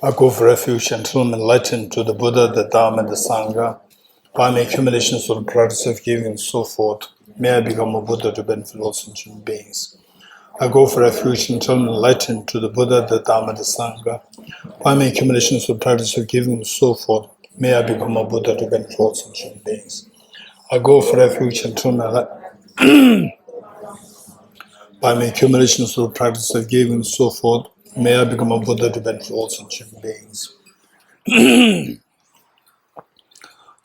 I go for refuge until I'm enlightened to the Buddha, the Dharma, and the Sangha. By my accumulations of the practice of giving and so forth, may I become a Buddha to benefit all sentient beings. I go for refuge until I'm enlightened to the Buddha, the Dharma, and the Sangha. By my accumulations of the practice of giving and so forth, may I become a Buddha to benefit all sentient beings. I go for refuge until by my accumulations of the practice of giving and so forth, may I become a Buddha to benefit all sentient beings.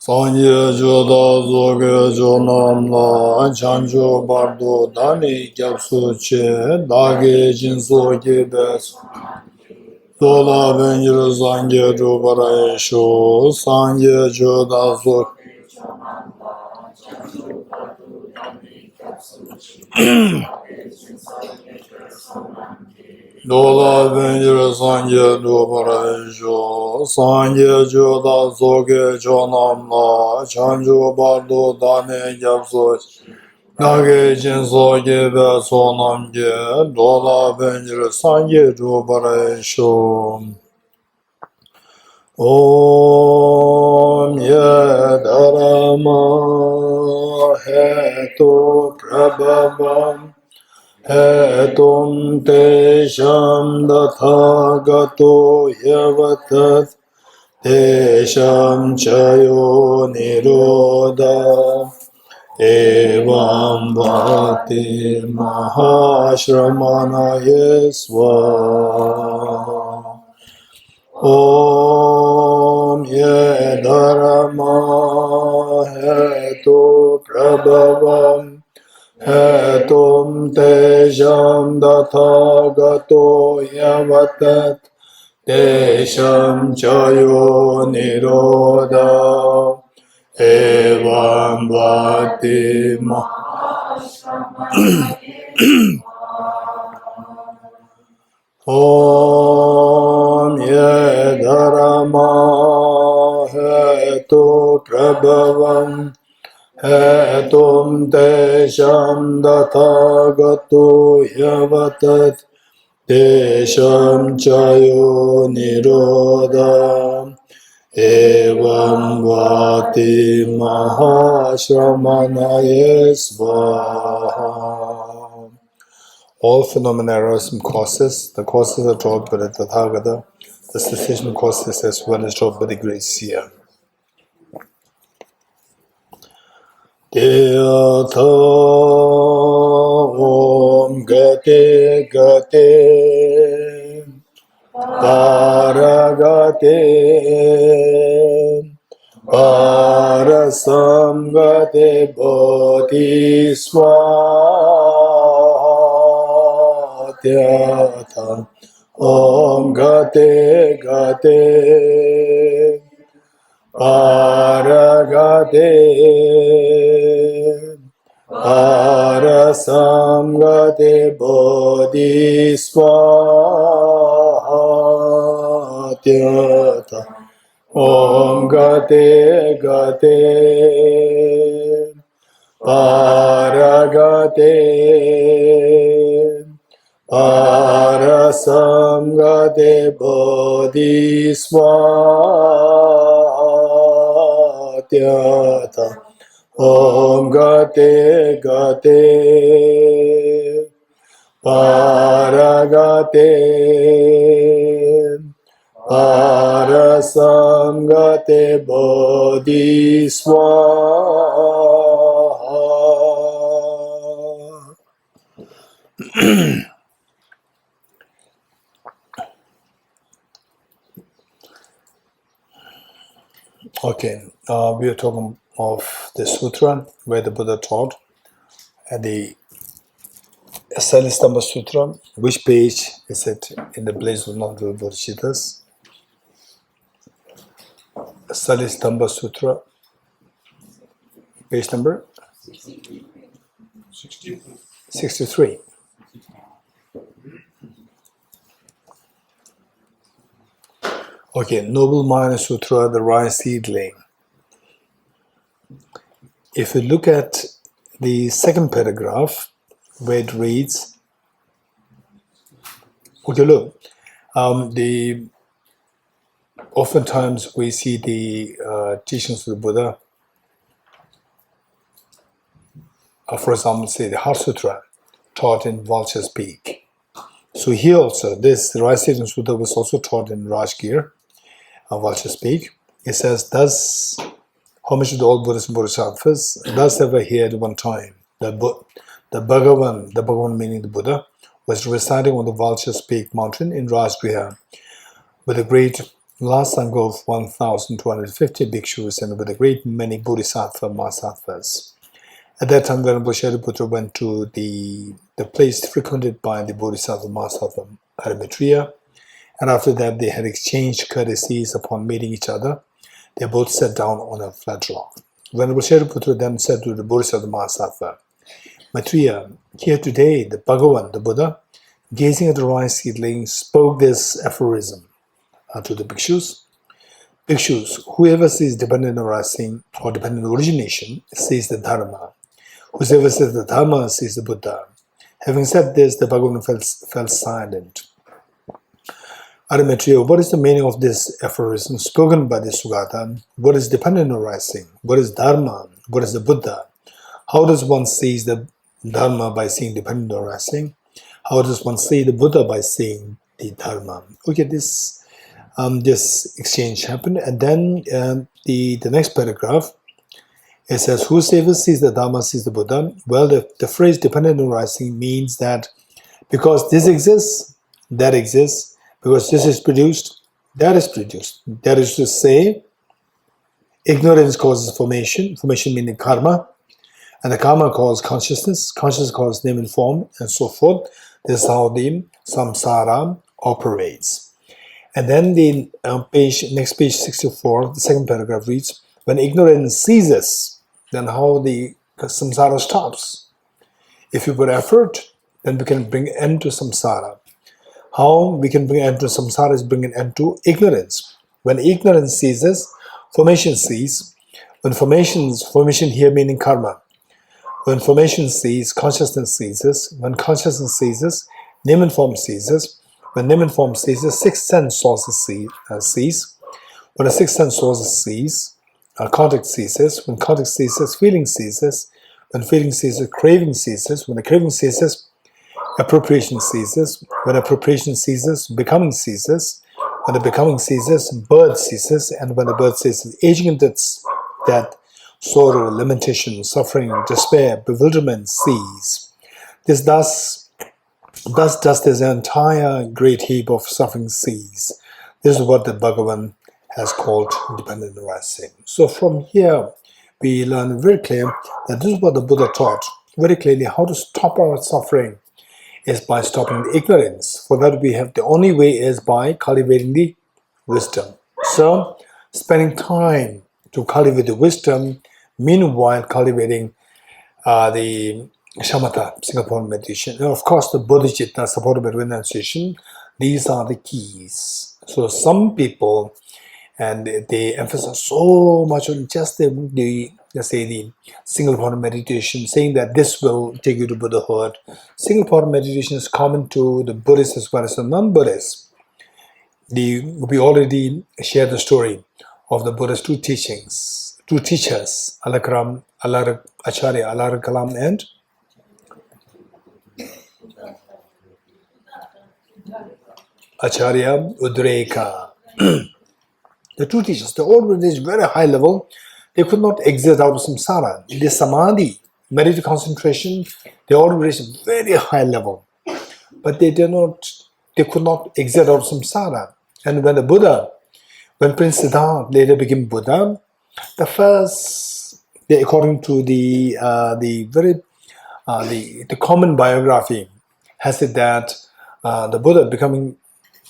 Sanye joda zoge jonam la chanjo bardo dani gyapsu che dage jinso gebes dola benjir sanye jobara esho sanye joda zog dola benjir sanye jobara esho sanye joda zoge jonam la chanjo bardo dani gyapsu Nage jinso gebe sonam ge dola benjir sanje jubare sho. Om ye dharma hetu prabhavam hetum tesham dathagato yavatat tesham chayo nirodha Evam bhakti mahashramanaye swa. Om ye dharma hetu prabhavam hetum tejam dathagato yavatat tesham chayo nirodha Evam bhakti Om ye dharma hetu prabhavam hetum tesham dathagato yavatat tesham chayo nirodha Evam vati mahashramanaye svaha. All phenomena arise from causes. The causes are dropped by the Tathagata. The cessation causes as well as dropped by the great seer. Deyatha om gate gate Paragate Parasamgate Bodhiswatyatha Om Gate Gate Paragate Parasamgate Bodhiswatyatha Om Gate Gate Paragate Parasamgate Bodhiswatyatha Om Gate Gate Paragate Parasamgate Bodhiswaha. Okay, we are talking of the sutra where the Buddha taught at the Salistamba Sutra. Which page is it in the place of non-dual bodhicittas? Salistamba Sutra, page number 63. Okay, Noble Mind Sutra, the rice seedling. If you look at the second paragraph, where it reads, okay, look, the Oftentimes we see the teachings of the Buddha, for example, say the Heart Sutra, taught in Vulture's Peak. So here also, this Rajasthan Sutra was also taught in Rajgir, Vulture's Peak. It says, thus, homage to the old Buddhists and Bodhisattvas, thus ever here at one time, the Bhagavan meaning the Buddha, was residing on the Vulture's Peak mountain in Rajgriha with a great last sangha of 1,250 bhikshus and with a great many Bodhisattva Mahasattvas. At that time, Venerable Shariputra went to the place frequented by the Bodhisattva Mahasattva Maitreya, and after that they had exchanged courtesies upon meeting each other. They both sat down on a flat rock. Venerable Shariputra then said to the Bodhisattva Mahasattva, Maitreya, here today the Bhagavan, the Buddha, gazing at the rice seedling, spoke this aphorism to the bhikshus. Bhikshus, whoever sees dependent arising or dependent origination sees the Dharma. Whoever says the Dharma sees the Buddha. Having said this, the Bhagavan fell silent. Maitreya, what is the meaning of this aphorism spoken by the Sugata? What is dependent arising? What is Dharma? What is the Buddha? How does one see the Dharma by seeing dependent arising? How does one see the Buddha by seeing the Dharma? Okay, this exchange happened, and then the next paragraph, it says, whosoever sees the Dharma sees the Buddha. Well, the phrase dependent arising means that because this exists, that exists, because this is produced, that is produced. That is to say, ignorance causes formation, formation meaning karma, and the karma causes consciousness, consciousness causes name and form, and so forth. This is how the samsara operates. And then the next page 64, the second paragraph reads, when ignorance ceases, then how the samsara stops. If you put effort, then we can bring end to samsara. How we can bring end to samsara is bring an end to ignorance. When ignorance ceases, formation ceases. When formation here meaning karma. When formation ceases, consciousness ceases. When consciousness ceases, name and form ceases. When name and form ceases, sixth sense sources cease. When a sixth sense sources cease, contact ceases. When contact ceases, feeling ceases. When feeling ceases, craving ceases. When the craving ceases, appropriation ceases. When appropriation ceases, becoming ceases. When the becoming ceases, birth ceases. And when the birth ceases, aging and death, sorrow, lamentation, suffering, despair, bewilderment cease. Thus does this entire great heap of suffering cease. This is what the Bhagavan has called dependent arising. So from here, we learn very clear that this is what the Buddha taught very clearly. How to stop our suffering is by stopping the ignorance. For that, we have the only way is by cultivating the wisdom. So, spending time to cultivate the wisdom, meanwhile cultivating the shamatha, Singapore meditation, and of course the bodhicitta supported by renunciation. These are the keys. So some people, and they emphasize so much on just the let's say the single point meditation, saying that this will take you to Buddhahood. Single point meditation is common to the Buddhists as well as the non-Buddhists. We already shared the story of the Buddha's two teachers, Acharya Alar Kalam and Acharya Udreka. The two teachers, they all reached very high level. They could not exit out of samsara. In the samadhi, meditative concentration, they all reached very high level. But they could not exit out of samsara. And when Prince Siddhartha later became Buddha, according to the common biography, has it that the Buddha becoming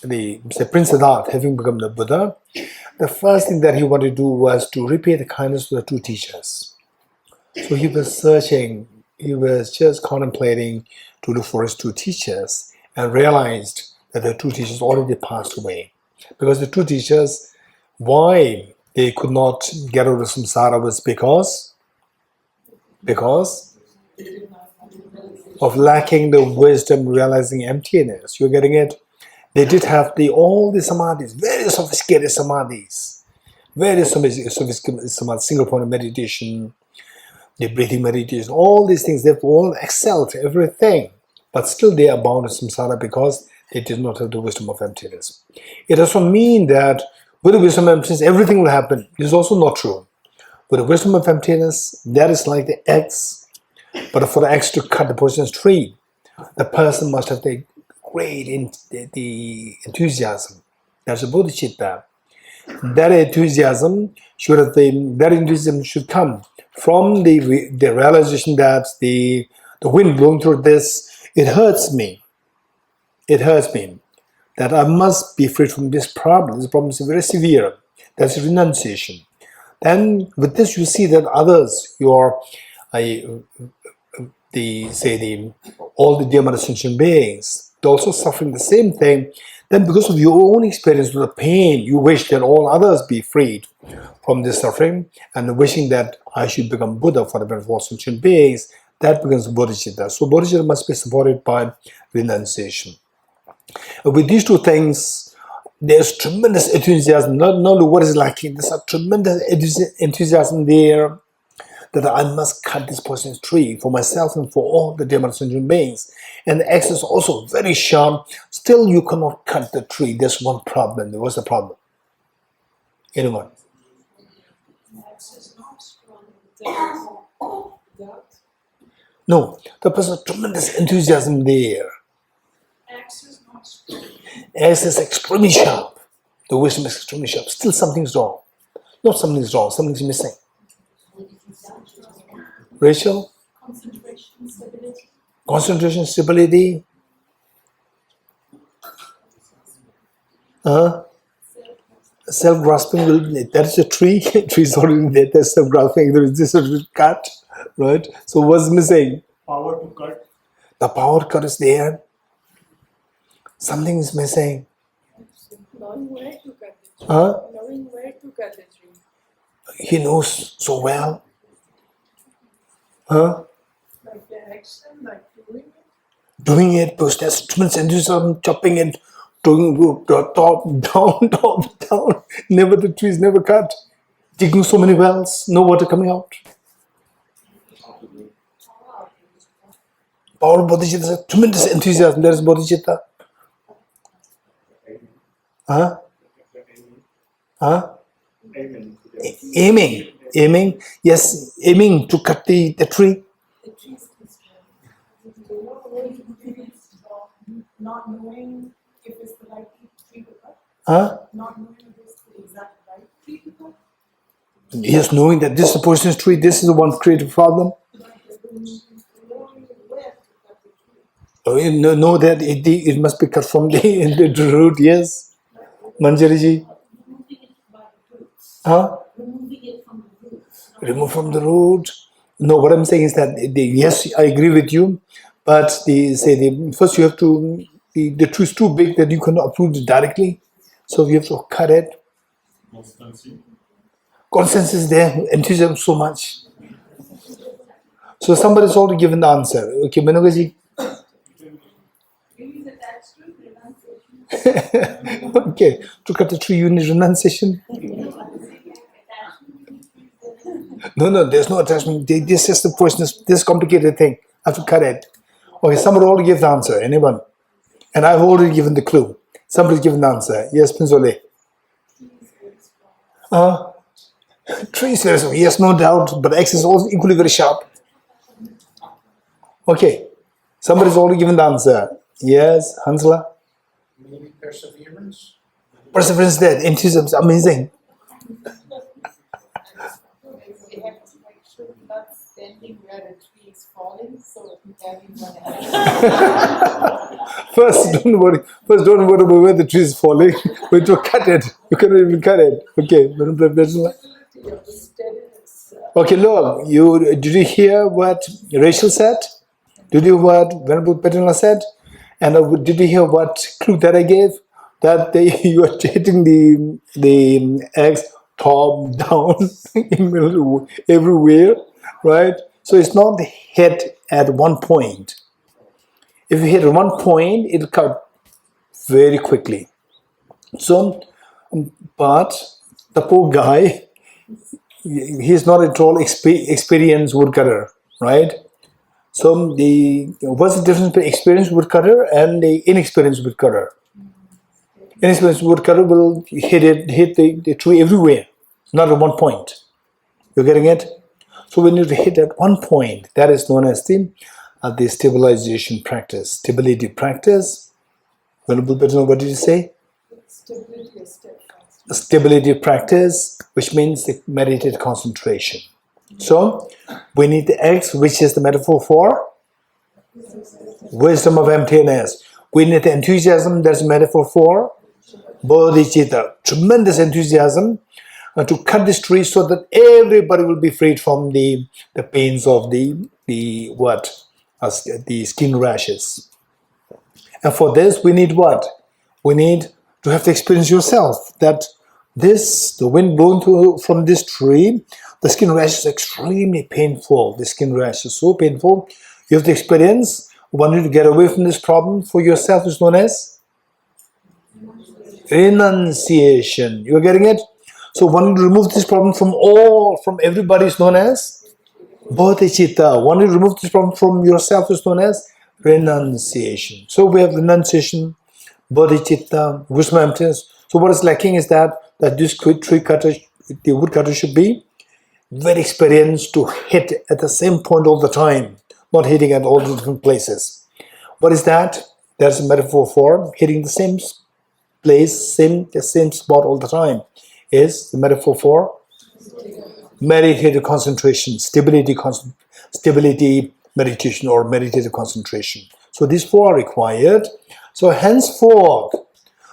Prince Siddhartha, having become the Buddha, the first thing that he wanted to do was to repay the kindness to the two teachers. So he was searching, he was just contemplating to look for his two teachers and realized that the two teachers already passed away. Because the two teachers, why they could not get out of samsara was because of lacking the wisdom, realizing emptiness. You're getting it? They did have all the samadhis, very sophisticated samadhis, very sophisticated samadhis, single point of meditation, the breathing meditation, all these things, they've all excelled everything. But still they are bound to samsara because they did not have the wisdom of emptiness. It doesn't mean that with the wisdom of emptiness, everything will happen. This is also not true. With the wisdom of emptiness, that is like the axe. But for the axe to cut the poisonous tree, the person must have the great the enthusiasm. That's a bodhicitta. That enthusiasm should come from the realization that the wind blowing through this, it hurts me. It hurts me. That I must be free from this problem. This problem is very severe. That's renunciation. Then with this you see that others, all the dear sentient beings, they're also suffering the same thing. Then because of your own experience with the pain, you wish that all others be freed from this suffering, and wishing that I should become Buddha for the benefit of all sentient beings. That becomes bodhicitta. So bodhicitta must be supported by renunciation. With these two things, there's tremendous enthusiasm. Not only what is lacking, there's a tremendous enthusiasm there that I must cut this poisonous tree for myself and for all the dear sentient beings. And the axe is also very sharp. Still, you cannot cut the tree. There's one problem. What's the problem? Anyone? No, there's a tremendous enthusiasm there. Axe is extremely sharp. The wisdom is extremely sharp. Still something's wrong. Not something's wrong, something's missing. Rachel? Concentration, stability. Self-grasping, that is a tree. Tree is already there, there's self-grasping. There is this cut, right? So what's missing? Power to cut. The power cut is there. Something is missing. Knowing where to cut the tree. Huh? Knowing where to cut the tree. He knows so well. Huh? Like the action, like doing it. Doing it, because there's tremendous enthusiasm, chopping it, doing top, down. Never, the trees never cut. Digging so many wells, no water coming out. Power of bodhicitta is a tremendous enthusiasm. There is bodhicitta. Huh? Huh? Aiming. Yes, aiming to cut the tree. Not knowing if it's the right tree to cut. Huh? Not knowing if it's the exact right tree to cut. Yes, knowing that this is a poisonous tree, this is the one creative problem. Oh, you know that it must be cut from the root, yes. Manjariji? Huh? Remove from the root. No, what I'm saying is that, yes, I agree with you, but first you have to, the tree is too big that you cannot uproot it directly, so you have to cut it. Consensus is there, enthusiasm so much. So somebody's already given the answer. Okay, Manogaji? Okay, to cut the tree you need renunciation. No, there's no attachment. This is the poisonous, this complicated thing. I have to cut it. Okay, somebody already gave the answer. Anyone? And I've already given the clue. Somebody's given the answer. Yes, Pinzole. Tree is very strong. Yes, no doubt. But X is also equally very sharp. Okay. Somebody's already given the answer. Yes, Hansla. Maybe perseverance. Perseverance there. Enthusiasm is amazing. We have to make sure we're not standing where the tree is falling, so everyone else. First, don't worry about where the tree is falling. But you cut it. You cannot even cut it. Okay. Okay, look. Did you hear what Rachel said? Did you hear what Venerable Petrina said? And did you hear what clue that I gave? That you are hitting the eggs top, down, everywhere, right? So it's not hit at one point. If you hit at one point, it'll cut very quickly. So, but the poor guy, he's not at all experienced woodcutter, right? So what's the difference between experienced woodcutter and the inexperienced woodcutter? Inexperienced woodcutter will hit the tree everywhere, not at one point. You're getting it? So we need to hit at one point. That is known as the stabilization practice. Stability practice. Venerable Better, what did you say? Stability is steadfast. Stability practice, which means the meditated concentration. So we need the X, which is the metaphor for wisdom of emptiness. We need the enthusiasm, that's a metaphor for Bodhicitta. Tremendous enthusiasm to cut this tree so that everybody will be freed from the pains of the skin rashes. And for this, we need what? We need to have to experience yourself that the wind blowing from this tree, the skin rash is extremely painful. The skin rash is so painful. You have to experience. Want you to get away from this problem for yourself is known as renunciation. You're getting it? So wanting to remove this problem from everybody is known as Bodhicitta. Wanting to remove this problem from yourself is known as renunciation. So we have renunciation, Bodhicitta, wisdom, emptiness. So what is lacking is that this tree cutter, the woodcutter should be very experienced to hit at the same point all the time, not hitting at all the different places. What is that? That's a metaphor for hitting the same place, the same spot all the time. Is the metaphor for meditative concentration, stability meditation, or meditative concentration. So these four are required. So henceforth,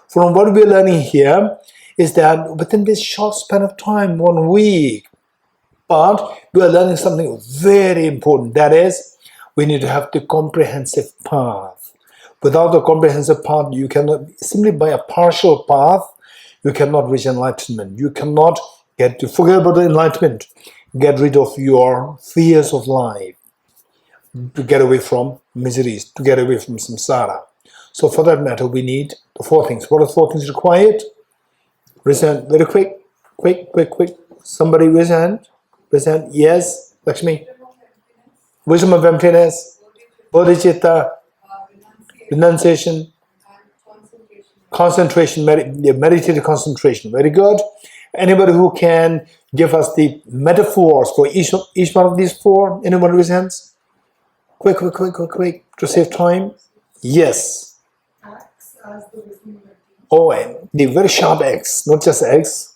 from what we're learning here is that within this short span of time, 1 week, but we are learning something very important. That is, we need to have the comprehensive path. Without the comprehensive path, you cannot, simply by a partial path, you cannot reach enlightenment. You cannot forget about the enlightenment. Get rid of your fears of life, to get away from miseries, to get away from samsara. So for that matter, we need the four things. What are the four things required? Raise hand, very quick. Somebody raise hand. Yes, Lakshmi. Wisdom of emptiness, Bodhicitta, renunciation, concentration, meditative concentration. Very good. Anybody who can give us the metaphors for each one of these four? Anyone raise hands? Quick, to save time. Yes. Acts as the wisdom of emptiness. Oh, and the very sharp X, not just X.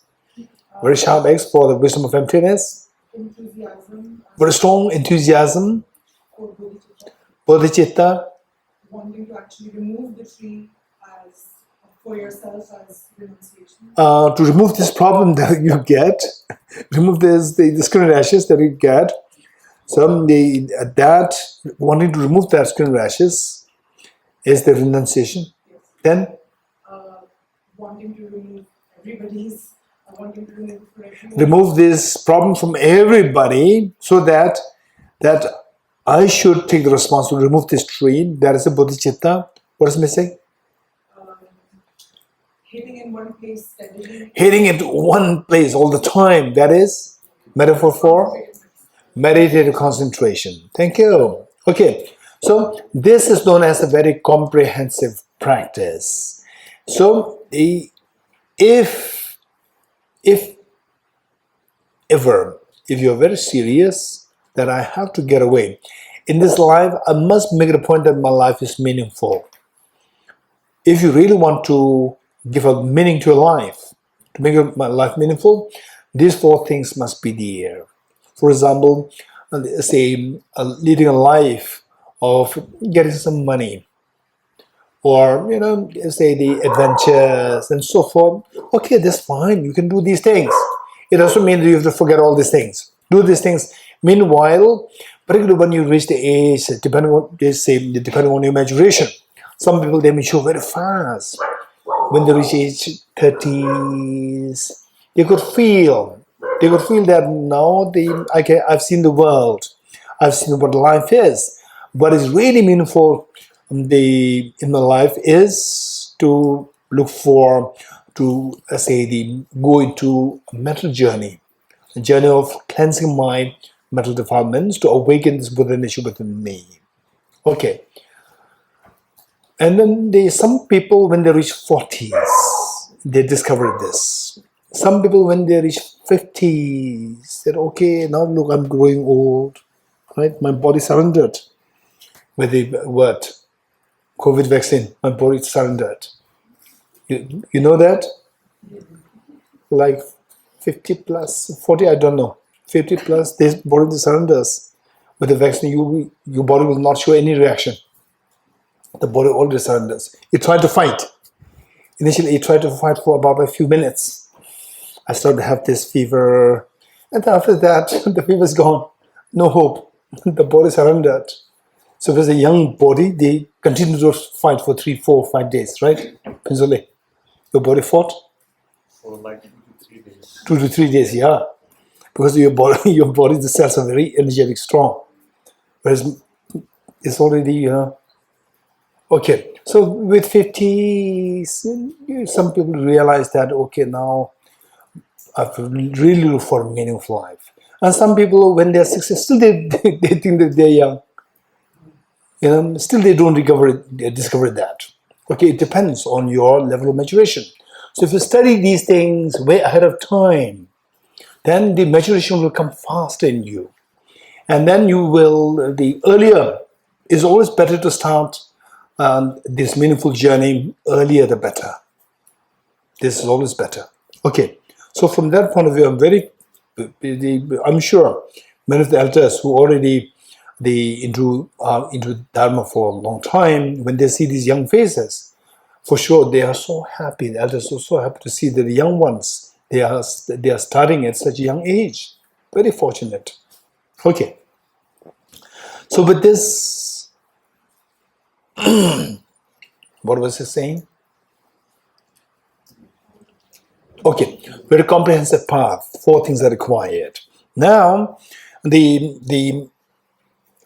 Very sharp X for the wisdom of emptiness. Enthusiasm. Very strong enthusiasm. For bodhicitta. Bodhicitta. Wanting to actually remove the tree as for yourself as renunciation. To remove this problem that you get, remove the skin rashes that you get. So wanting to remove that skin rashes is the renunciation. Yes. Then Wanting to remove wanting to remove for everyone. remove this problem from everybody so that I should take the responsibility to remove this tree. That is a bodhicitta. What is missing? Hitting in one place steadily. Hitting it one place all the time. That is metaphor for meditative concentration. Thank you. Okay, so this is known as a very comprehensive practice. So if you're very serious that I have to get away in this life, I must make it a point that my life is meaningful. If you really want to give a meaning to your life, to make my life meaningful, these four things must be there. For example, say leading a life of getting some money, or say the adventures and so forth. Okay, that's fine. You can do these things. It doesn't mean that you have to forget all these things. Do these things. Meanwhile, particularly when you reach the age, depending on your maturation, some people they mature very fast. When they reach age 30s, they could feel that now I've seen the world. I've seen what life is. What is really meaningful in my life is to look for, to go into a mental journey, a journey of cleansing my mental defilements to awaken this Buddha nature within me. Okay. And then some people, when they reach 40s, they discover this. Some people, when they reach 50s, said, okay, now look, I'm growing old, right? My body surrendered with the what? COVID vaccine. My body surrendered. You know that? Like 50 plus, 40, I don't know. 50 plus, this body surrenders. With the vaccine, your body will not show any reaction. The body already surrenders. You try to fight. Initially, you try to fight for about a few minutes. I started to have this fever. And after that, the fever is gone. No hope. The body surrendered. So if it's a young body, they continue to fight for 3, 4, 5 days, right? Pinzole, your body fought? For like 2 to 3 days. 2 to 3 days, yeah. Because your body, the cells are very energetic, strong. Whereas it's already, okay. So with 50s, some people realize that, okay, now I've really looked for a meaningful life. And some people, when they're 60, still they think that they're young. Still they don't discover that. Okay, it depends on your level of maturation. So if you study these things way ahead of time, then the maturation will come fast in you. And then the earlier, it's always better to start this meaningful journey earlier the better. This is always better. Okay, so from that point of view, I'm sure many of the elders who already into Dharma for a long time, when they see these young faces, for sure they are so happy. The elders are so happy to see that the young ones, they are starting at such a young age. Very fortunate. Okay. So with this, what was he saying? Okay, very comprehensive path. 4 things are required. Now, the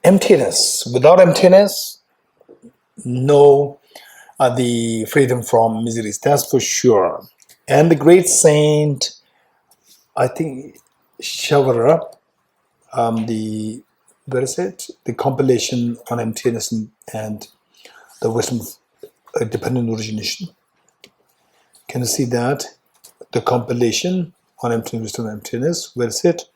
emptiness. Without emptiness, no the freedom from miseries. That's for sure. And the great saint, I think, Shavara, where is it? The compilation on emptiness and the wisdom of dependent origination. Can you see that? The compilation on emptiness, wisdom, and emptiness. Where is it?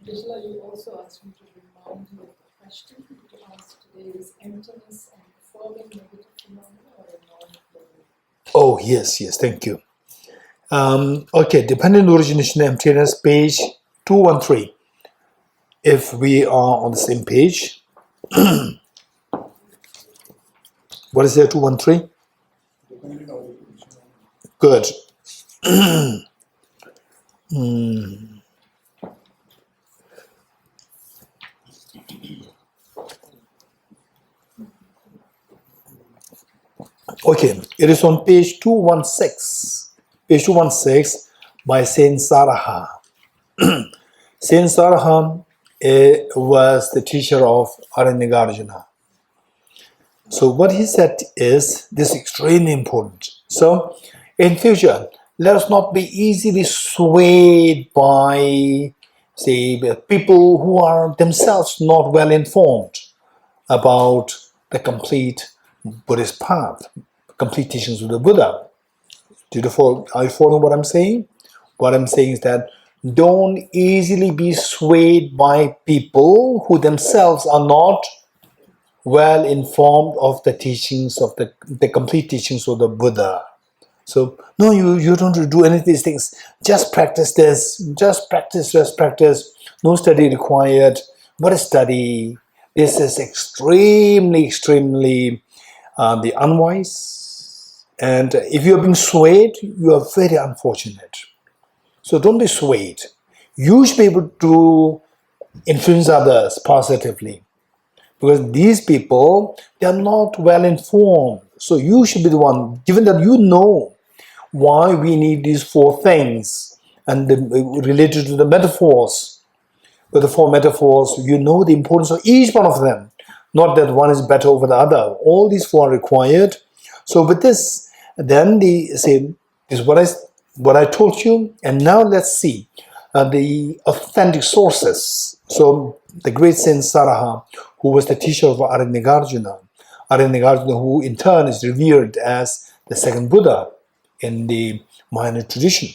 Vishla, you also asked me to remind you of the question you asked today: is emptiness and falling negative phenomena or a non-flow? Oh, yes, thank you. Okay, dependent origination emptiness, page 213. If we are on the same page, what is there, 213? Good. Okay, it is on page 216. Page 216 by Saint Saraha. Saint Saraha was the teacher of Aranyagarjuna. So what he said is, this is extremely important. So in future, let us not be easily swayed by, say, people who are themselves not well informed about the complete Buddhist path, complete teachings of the Buddha. Are you following what I'm saying? What I'm saying is that don't easily be swayed by people who themselves are not well informed of the teachings of the complete teachings of the Buddha. So no, you don't do any of these things. Just practice this. Just practice. No study required. What is study? This is extremely the unwise. And if you're being swayed, you are very unfortunate. So don't be swayed. You should be able to influence others positively. Because these people, they are not well informed. So you should be the one, given that you know why we need these 4 things and related to the metaphors. With the 4 metaphors, you know the importance of each one of them. Not that one is better over the other. All these 4 are required So with this, then the say is what I told you, and now let's see the authentic sources. So the great Saint Saraha, who was the teacher of Aranyagarjuna, who in turn is revered as the second Buddha in the minor tradition.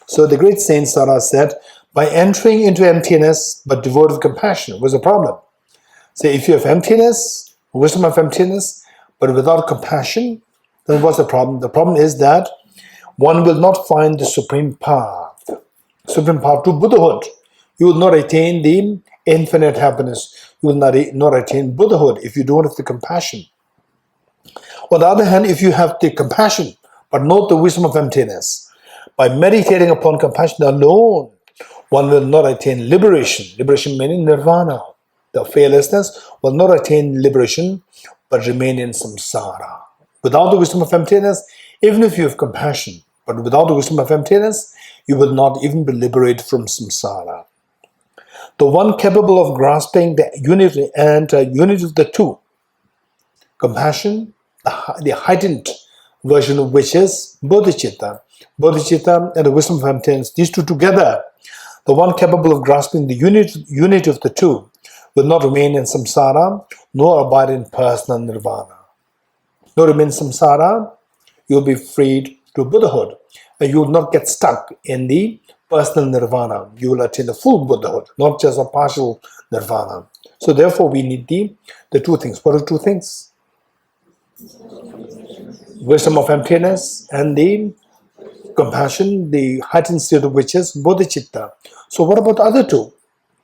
So the great Saint Saraha said, by entering into emptiness but devoid of compassion was a problem. So if you have emptiness, wisdom of emptiness, but without compassion, then what's the problem? The problem is that one will not find the supreme path to Buddhahood. You will not attain the infinite happiness. You will not attain Buddhahood if you don't have the compassion. On the other hand, if you have the compassion, but not the wisdom of emptiness, by meditating upon compassion alone, one will not attain liberation. Liberation meaning nirvana. The fearlessness will not attain liberation, but remain in samsara. Without the wisdom of emptiness, even if you have compassion, but without the wisdom of emptiness, you will not even be liberated from samsara. The one capable of grasping the unity and unity of the two, compassion, the heightened version of which is Bodhicitta. Bodhicitta and the wisdom of emptiness, these two together, the one capable of grasping the unity of the two, will not remain in samsara, nor abide in personal nirvana. Nor remain in samsara, you will be freed to Buddhahood. And you will not get stuck in the personal nirvana. You will attain the full Buddhahood, not just a partial nirvana. So therefore we need the two things. What are two things? Wisdom of emptiness and the compassion, the heightened state of which is bodhicitta. So what about the other two?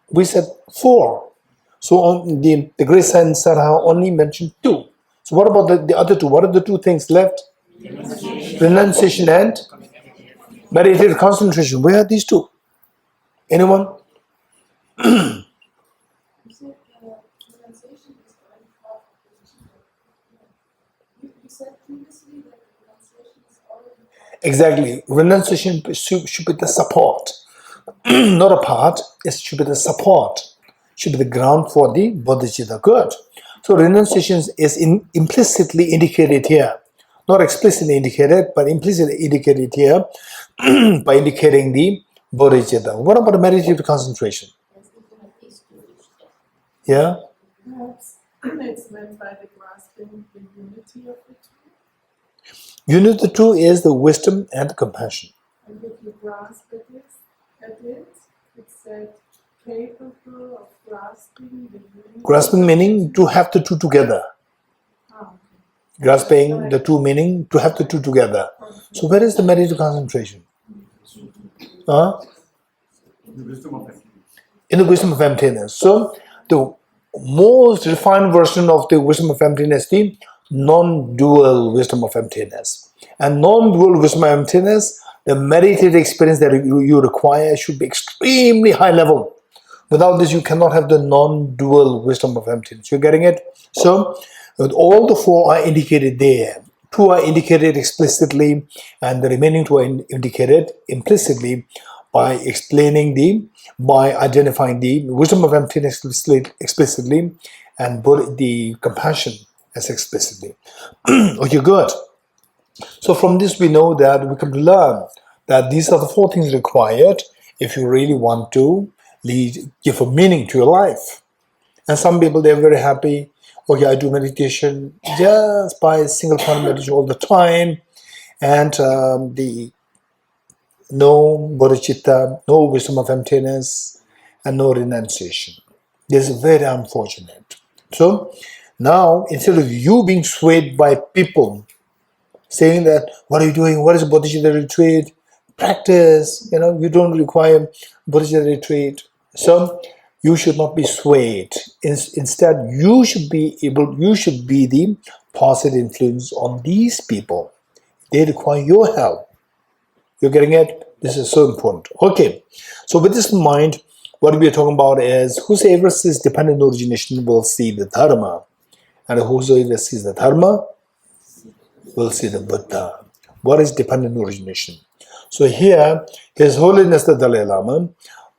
We said 4. So the great Saint Saraha only mentioned 2. So what about the other 2? What are the 2 things left? Renunciation and meditative concentration. Where are these 2? Anyone? You said renunciation is one part of the You said previously that renunciation is already part. Exactly. Renunciation should be the support. Not a part, it should be the support. Should be the ground for the bodhicitta. Good. So renunciation is implicitly indicated here. Not explicitly indicated, but implicitly indicated here by indicating the bodhicitta. What about the meditative concentration? Yeah? Perhaps it's meant by the grasping the unity of the two. Unity of the two is the wisdom and the compassion. And if you grasp at it, it's said capable of grasping the unity. Grasping meaning to have the two together. Okay. Grasping the two meaning to have the two together. So where is the meditative concentration? The wisdom of emptiness. In the wisdom of emptiness. So the most refined version of the wisdom of emptiness, the non-dual wisdom of emptiness. And non-dual wisdom of emptiness, the meditative experience that you require should be extremely high level. Without this, you cannot have the non-dual wisdom of emptiness. You're getting it? So all the 4 are indicated there. 2 are indicated explicitly, and the remaining 2 are indicated implicitly by identifying the wisdom of emptiness explicitly and the compassion as explicitly. Okay, good. So from this we know that we can learn that these are the 4 things required if you really want to give a meaning to your life. And some people, they're very happy. Okay, I do meditation just by single point meditation all the time, and no bodhicitta, no wisdom of emptiness, and no renunciation. This is very unfortunate. So now, instead of you being swayed by people saying that, what are you doing? What is a bodhicitta retreat? Practice, you don't require bodhicitta retreat. So you should not be swayed. Instead, you should be the positive influence on these people. They require your help. You're getting it? This is so important. Okay, so with this in mind, what we are talking about is whosoever sees dependent origination will see the Dharma, and whosoever sees the Dharma will see the Buddha. What is dependent origination? So here, His Holiness the Dalai Lama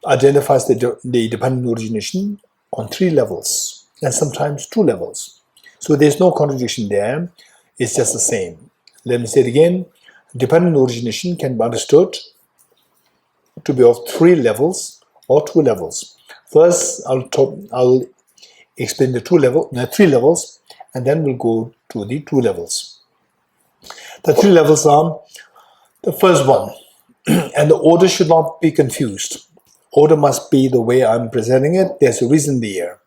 identifies the dependent origination on 3 levels, and sometimes 2 levels. So there's no contradiction there. It's just the same. Let me say it again. Dependent origination can be understood to be of 3 levels or 2 levels. First, I'll explain the 3 levels, and then we'll go to the 2 levels. The 3 levels are the first one, and the order should not be confused. Order must be the way I'm presenting it. There's a reason there.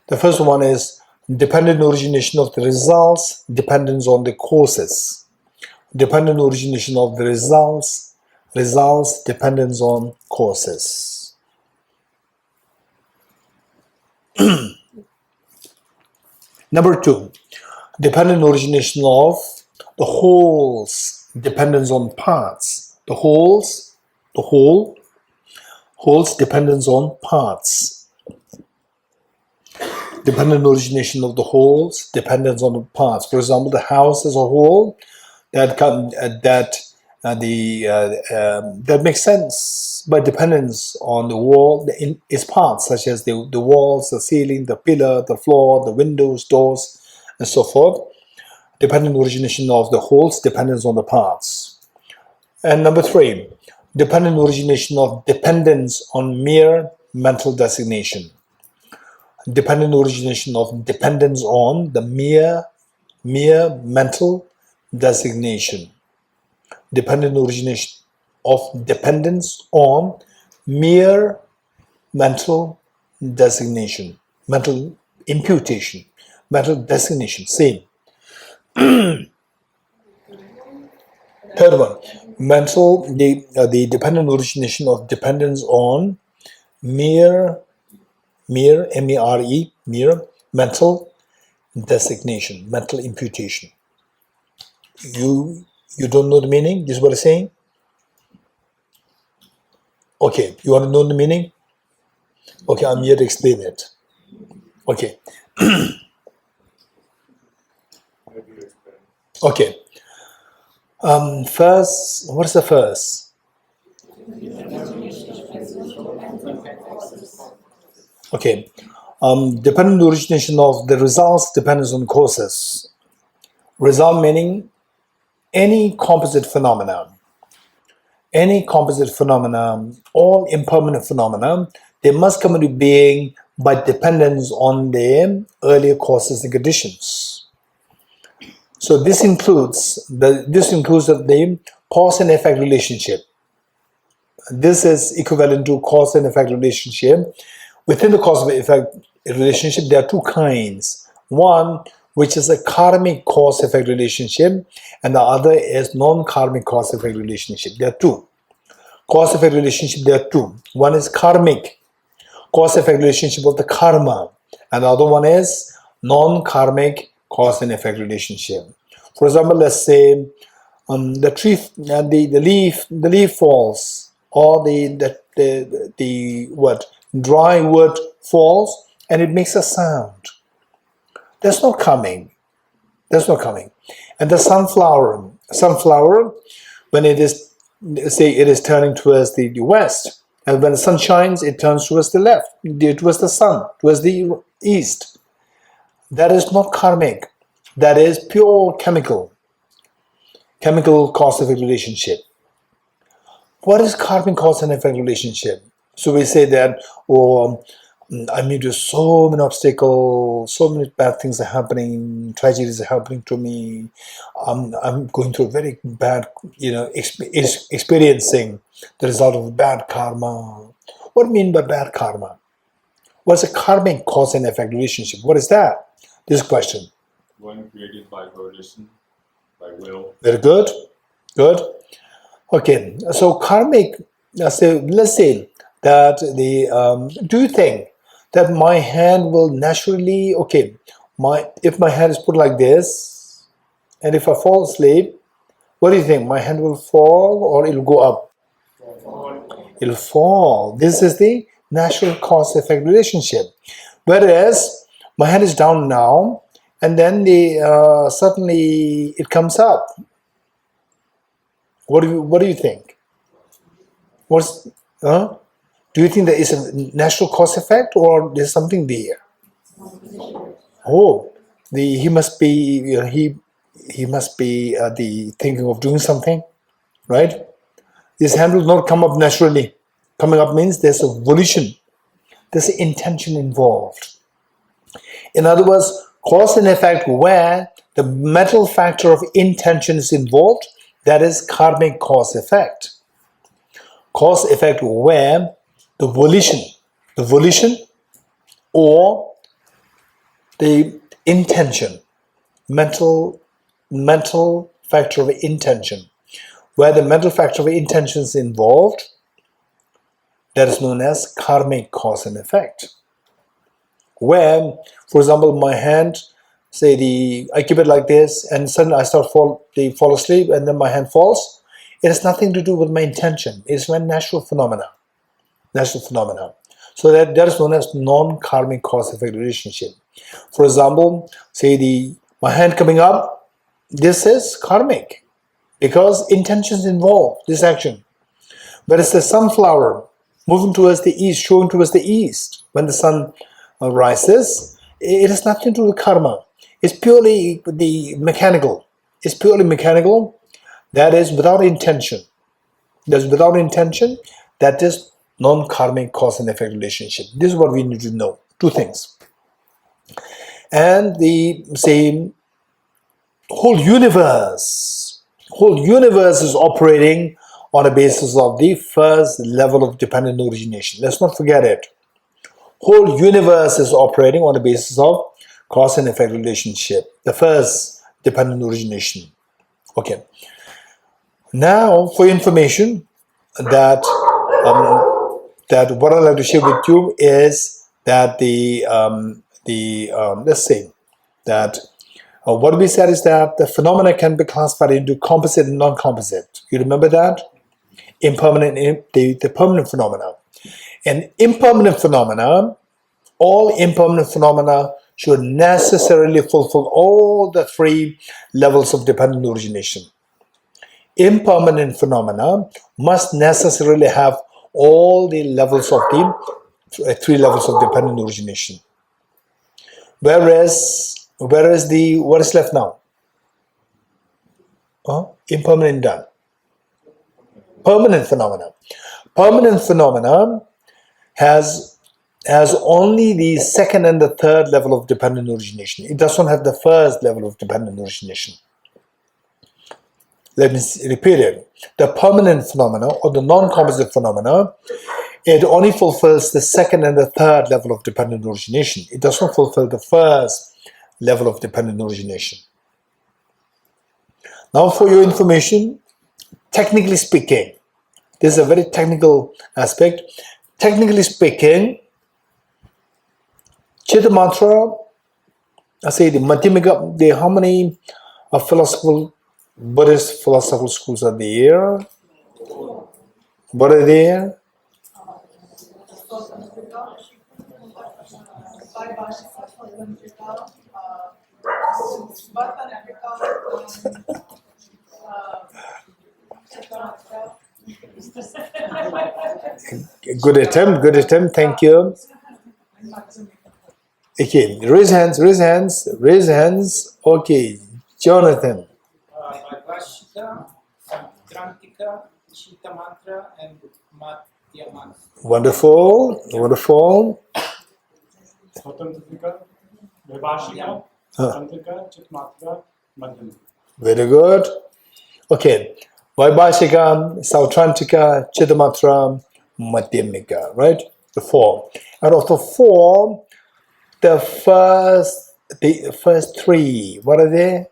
The first one is dependent origination of the results, dependence on the causes. Dependent origination of the results, dependence on causes. Number 2, dependent origination of the wholes, dependence on parts. The wholes, dependence on parts. Dependent origination of the wholes, dependence on the parts. For example, the house as a whole, that makes sense by dependence on the wall, its parts, such as the walls, the ceiling, the pillar, the floor, the windows, doors, and so forth. Dependent origination of the wholes, dependence on the parts. And number 3, dependent origination of dependence on mere mental designation. Dependent origination of dependence on the mere mental designation. Dependent origination of dependence on mere mental designation, mental imputation, mental designation, same. Third one, the dependent origination of dependence on mere, M-E-R-E, mere mental designation, mental imputation. You don't know the meaning? This is what I'm saying? Okay, you want to know the meaning? Okay, I'm here to explain it. Okay. Okay. First, what is the first? Okay. Dependent origination of the results depends on causes. Result meaning any composite phenomenon, all impermanent phenomena, they must come into being by dependence on the earlier causes and conditions. So this includes the cause and effect relationship. This is equivalent to cause and effect relationship. Within the cause and effect relationship, there are 2 kinds. One, which is a karmic cause-effect relationship, and the other is non-karmic cause-effect relationship. There are 2. Cause-effect relationship, there are 2. One is karmic, cause-effect relationship of the karma, and the other one is non-karmic cause and effect relationship. For example, let's say the tree, the leaf falls, or the dry wood falls, and it makes a sound. That's not coming. And the sunflower, when it is turning towards the west, and when the sun shines, it turns towards the left, towards the sun, towards the east. That is not karmic. That is pure chemical cause-effect relationship. What is karmic cause and effect relationship? So we say that, I mean, there's so many obstacles, so many bad things are happening, tragedies are happening to me. I'm going through a very bad, experiencing the result of bad karma. What do you mean by bad karma? What's a karmic cause and effect relationship? What is that? This question. One created by volition, by will. Very good. Good. Okay. So karmic. Let's say that do you think that my hand will naturally, if my hand is put like this, and if I fall asleep, what do you think? My hand will fall or it'll go up? It'll fall. This is the natural cause-effect relationship. Whereas my hand is down now, and then suddenly it comes up. What do you think? Do you think there is a natural cause effect, or there's something there? Oh, he must be he must be thinking of doing something, right? This hand will not come up naturally. Coming up means there's a volition, there's an intention involved. In other words, cause and effect where the mental factor of intention is involved, that is karmic cause effect. Cause effect where the volition or the intention, mental factor of intention, where the mental factor of intention is involved, that is known as karmic cause and effect. Where, for example, my hand, I keep it like this, and suddenly I fall asleep, and then my hand falls. It has nothing to do with my intention. It's my natural phenomena. So that is known as non-karmic cause-effect relationship. For example, my hand coming up, this is karmic because intentions involve this action. But it's the sunflower moving towards the east, showing towards the east when the sun rises. It has nothing to do with karma. It's purely mechanical. That is without intention. That is non-karmic cause and effect relationship. This is what we need to know. Two things. And the same whole universe is operating on a basis of the first level of dependent origination. Let's not forget it. Whole universe is operating on the basis of cause and effect relationship, the first dependent origination. Okay. Now, for information, that what I'd like to share with you is that let's say that what we said is that the phenomena can be classified into composite and non-composite. You remember that? Impermanent, the permanent phenomena. And impermanent phenomena, all impermanent phenomena should necessarily fulfill all the three levels of dependent origination. Impermanent phenomena must necessarily have all the levels of the three levels of dependent origination. Whereas what is left now? Impermanent done. Permanent phenomena has only the second and the third level of dependent origination. It does not have the first level of dependent origination. Let me repeat it. The permanent phenomena or the non-composite phenomena, it only fulfills the second and the third level of dependent origination. It does not fulfill the first level of dependent origination. Now, for your information, technically speaking, this is a very technical aspect. Technically speaking, Chitta Mantra, the Madhyamika, how many Buddhist philosophical schools are there? What are there? Good attempt, thank you. Okay, raise hands. Okay, Jonathan. Bodhicitta, Trantika, Chitta Mantra, and Madhya Mantra. Wonderful. Swatantaka, Vaibhashika, Tantrika, Chitmatra, Madhyamika. Very good. Okay. Vaibhashika, Sautrantika, Chittamatra, Madhyamika, right? The four. Out of the four, the first three, what are they?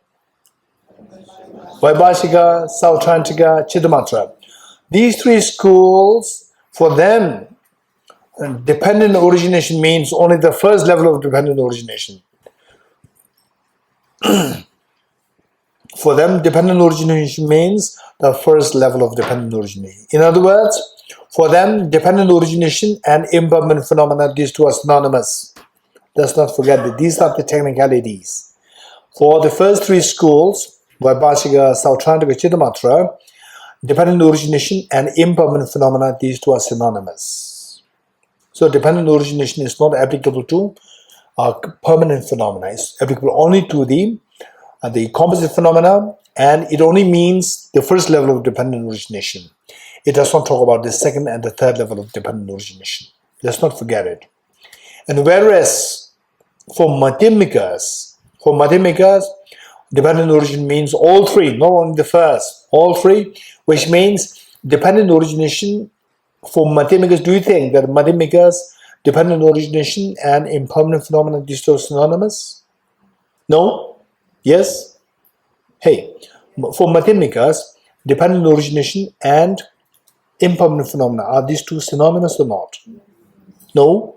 Vaibhashika, Sautrantika, Chittamatra. These three schools, for them, dependent origination means only the first level of dependent origination. For them, dependent origination means the first level of dependent origination. In other words, for them, dependent origination and impermanent phenomena, these two are synonymous. Let's not forget that these are the technicalities. For the first three schools, Vaibhashika, Sautrantika, Chittamatra, dependent origination and impermanent phenomena, these two are synonymous. So dependent origination is not applicable to permanent phenomena. It's applicable only to the the composite phenomena, and it only means the first level of dependent origination. It does not talk about the second and the third level of dependent origination. Let's not forget it. And whereas for Madhyamikas, dependent origin means all three, not only the first, all three, which means dependent origination for Madhyamikas. Do you think that Madhyamikas, dependent origination and impermanent phenomena, these two are synonymous? No? Yes? Hey, for Madhyamikas, dependent origination and impermanent phenomena, are these two synonymous or not? No?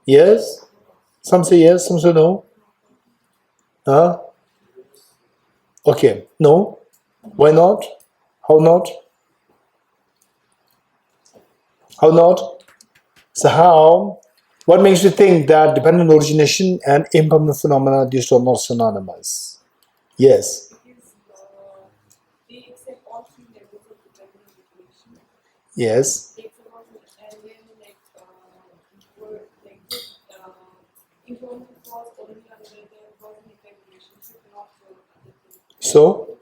Yes? Some say yes, some say no. Huh? Okay, no. Why not? How not? How not? So how? What makes you think that dependent origination and impermanent phenomena, these two are not synonymous? Yes. Because they accept all three levels of dependent origination. Yes. They accept all three, and then were impermanent cause only under the cause and effect relationship, not for other things. So?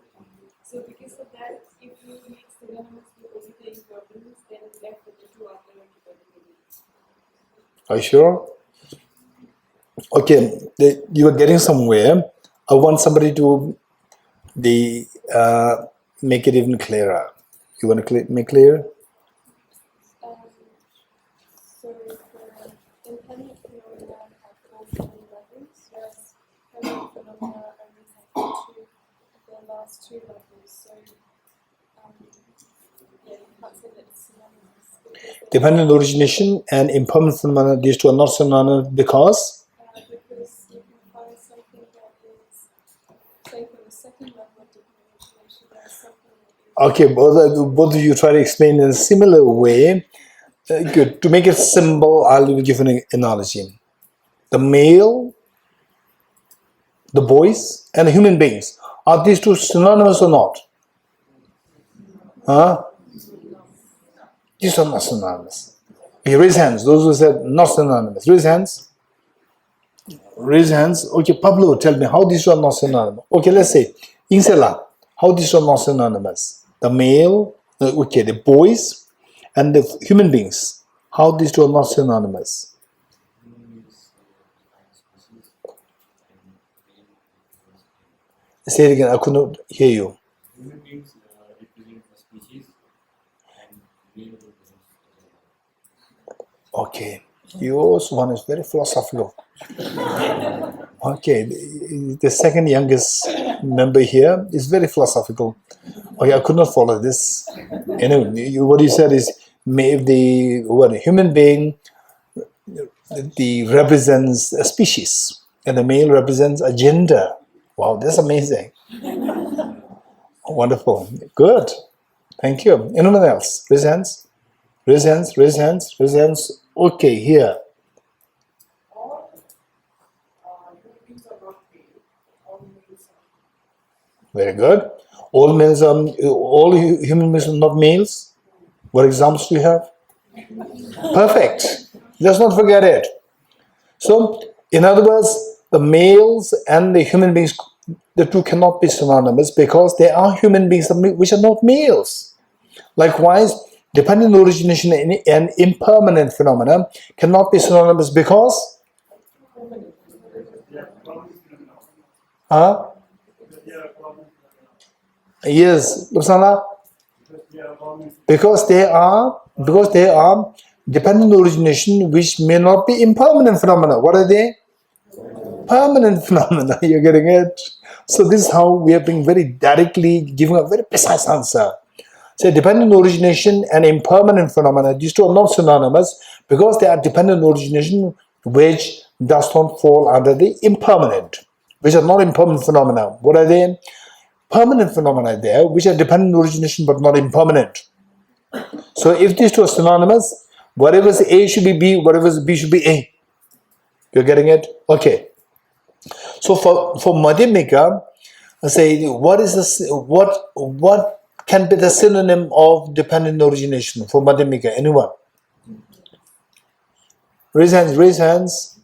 So because of that, if you make synonymous with only the impermanence, then it's left with the two other dependent origination. Are you sure? Okay, you are getting somewhere. I want somebody to make it even clearer. You want to make clear? So for independent phenomena have four different levels, whereas permanent phenomena only have the last two levels. So yeah, you can't say that it's synonymous. Dependent origination and impermanent phenomena, these two are not synonymous because? Because you can find something that is, say, for the second level of dependent origination, there's something that is. Okay, both of you try to explain in a similar way. Good. To make it simple, I'll give an analogy. The male, the boys, and the human beings, are these two synonymous or not? Huh? These are not synonymous. Okay, raise hands. Those who said not synonymous. Raise hands. Raise hands. Okay, Pablo, tell me how these two are not synonymous. Okay, let's say, Insela, how these two are not synonymous. The male, the boys, and the human beings, how these two are not synonymous. Say it again, I could not hear you. Human beings represent the species and male represents Okay, yours one is very philosophical. Okay, the second youngest member here is very philosophical. Okay, I could not follow this. Anyway, what you said is, if the human being represents a species and the male represents a gender. Wow, that's amazing. Wonderful. Good. Thank you. Anyone else? Raise hands. Raise hands. Raise hands. Raise hands. Okay, here. All human beings are not male. All males are. Very good. All males are, all human beings are not males. What examples do you have? Perfect. Let's not forget it. So, in other words, the males and the human beings, the two cannot be synonymous because they are human beings which are not males. Likewise, dependent origination and impermanent phenomena cannot be synonymous because? Huh? Yes, Lupsana? Because they are dependent origination which may not be impermanent phenomena. What are they? Permanent phenomena. You're getting it? So this is how we are being very directly giving a very precise answer. So dependent origination and impermanent phenomena, these two are not synonymous because they are dependent origination which does not fall under the impermanent, which are not impermanent phenomena. What are they? Permanent phenomena there, which are dependent origination but not impermanent. So if these two are synonymous, whatever is A should be B, whatever is B should be A. You're getting it? Okay. So for Madhyamika, say what is this? What can be the synonym of dependent origination for Madhyamika? Anyone? Raise hands. Raise hands.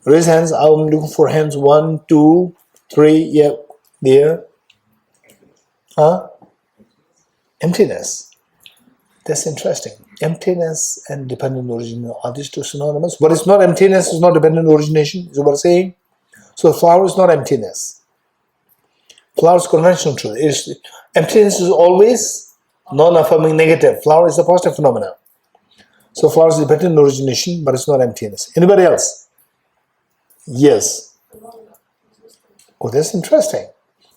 Raise hands. I'm looking for hands. 1, 2, 3, yeah, there. Huh? Emptiness. That's interesting. Emptiness and dependent origination, are these two synonymous? What is not emptiness is not dependent origination, is what I'm saying. So flower is not emptiness. Flower is conventional truth. Emptiness is always non-affirming negative. Flower is a positive phenomenon. So flower is dependent origination, but it's not emptiness. Anybody else? Yes. Oh, that's interesting.